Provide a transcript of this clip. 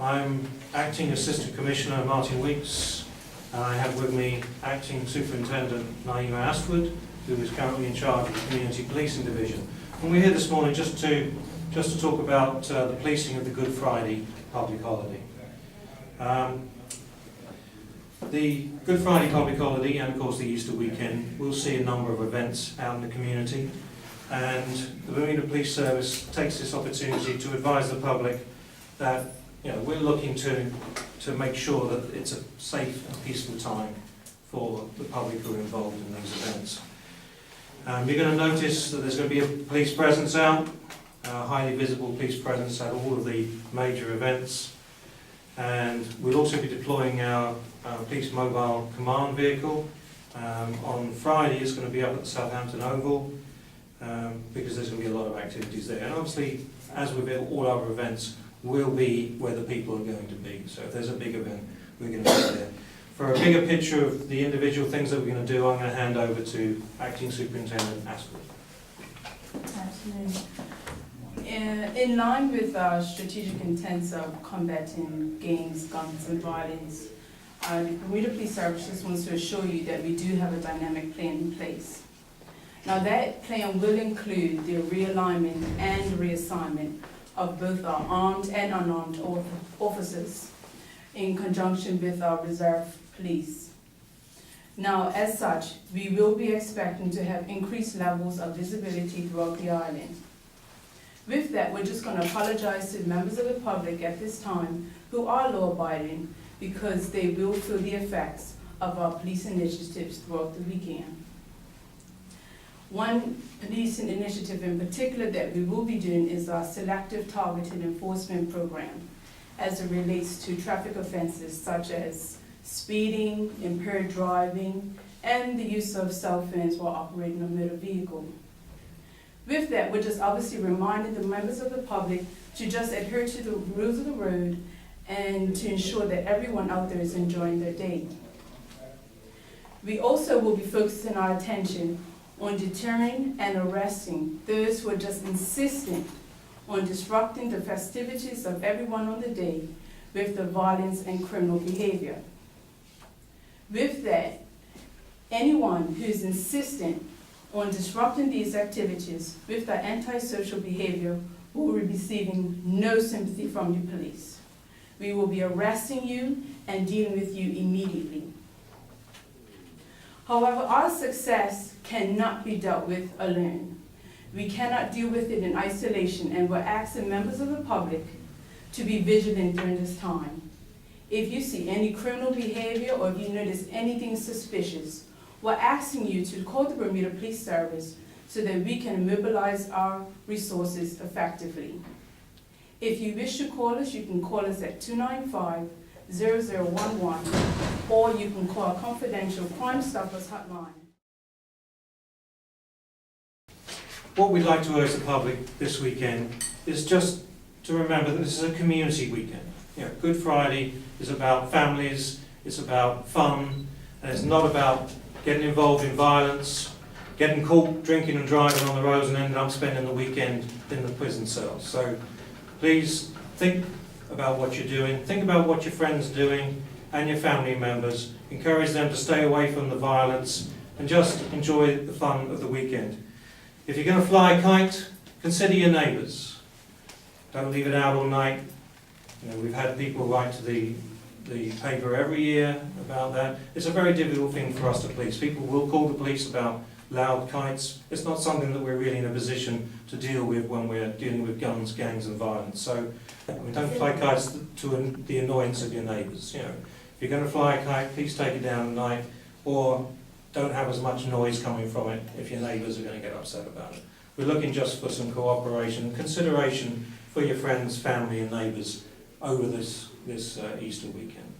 I'm Acting Assistant Commissioner Martin Weeks, and I have with me Acting Superintendent Naima Astwood, who is currently in charge of the Community Policing Division. And we're here this morning just to talk about the policing of the Good Friday public holiday. The Good Friday public holiday and of course the Easter weekend will see a number of events out in the community, and the Bermuda Police Service takes this opportunity to advise the public that we're looking to make sure that it's a safe and peaceful time for the public who are involved in these events. You're going to notice that there's going to be a police presence out, a highly visible police presence at all of the major events, and we'll also be deploying our police mobile command vehicle. On Friday it's going to be up at the Southampton Oval because there's going to be a lot of activities there, and obviously, as with all other events, will be where the people are going to be. So if there's a big event, we're going to be there. For a bigger picture of the individual things that we're going to do, I'm going to hand over to Acting Superintendent Astwood. Absolutely. In line with our strategic intents of combating gangs, guns and violence, the Bermuda Police Service just wants to assure you that we do have a dynamic plan in place. Now that plan will include the realignment and reassignment of both our armed and unarmed officers in conjunction with our reserve police. Now, as such, we will be expecting to have increased levels of visibility throughout the island. With that, we're just going to apologize to members of the public at this time who are law-abiding, because they will feel the effects of our police initiatives throughout the weekend. One policing initiative in particular that we will be doing is our selective targeted enforcement program as it relates to traffic offenses such as speeding, impaired driving, and the use of cell phones while operating a motor vehicle. With that, we're just obviously reminding the members of the public to just adhere to the rules of the road and to ensure that everyone out there is enjoying their day. We also will be focusing our attention on deterring and arresting those who are just insistent on disrupting the festivities of everyone on the day with the violence and criminal behavior. With that, anyone who is insistent on disrupting these activities with the antisocial behavior will be receiving no sympathy from the police. We will be arresting you and dealing with you immediately. However, our success cannot be dealt with alone. We cannot deal with it in isolation, and we're asking members of the public to be vigilant during this time. If you see any criminal behavior or if you notice anything suspicious, we're asking you to call the Bermuda Police Service so that we can mobilize our resources effectively. If you wish to call us, you can call us at 295-0011, or you can call our confidential Crime Stoppers hotline. What we'd like to urge the public this weekend is just to remember that this is a community weekend. Good Friday is about families, it's about fun, and it's not about getting involved in violence, getting caught drinking and driving on the roads and ending up spending the weekend in the prison cells. So please think about what you're doing, think about what your friends are doing and your family members. Encourage them to stay away from the violence and just enjoy the fun of the weekend. If you're going to fly a kite, consider your neighbours. Don't leave it out all night. We've had people write to the paper every year about that. It's a very difficult thing for us to police. People will call the police about loud kites. It's not something that we're really in a position to deal with when we're dealing with guns, gangs and violence. So don't fly kites to the annoyance of your neighbours. If you're going to fly a kite, please take it down at night, or don't have as much noise coming from it if your neighbours are going to get upset about it. We're looking just for some cooperation and consideration for your friends, family and neighbours over this Easter weekend.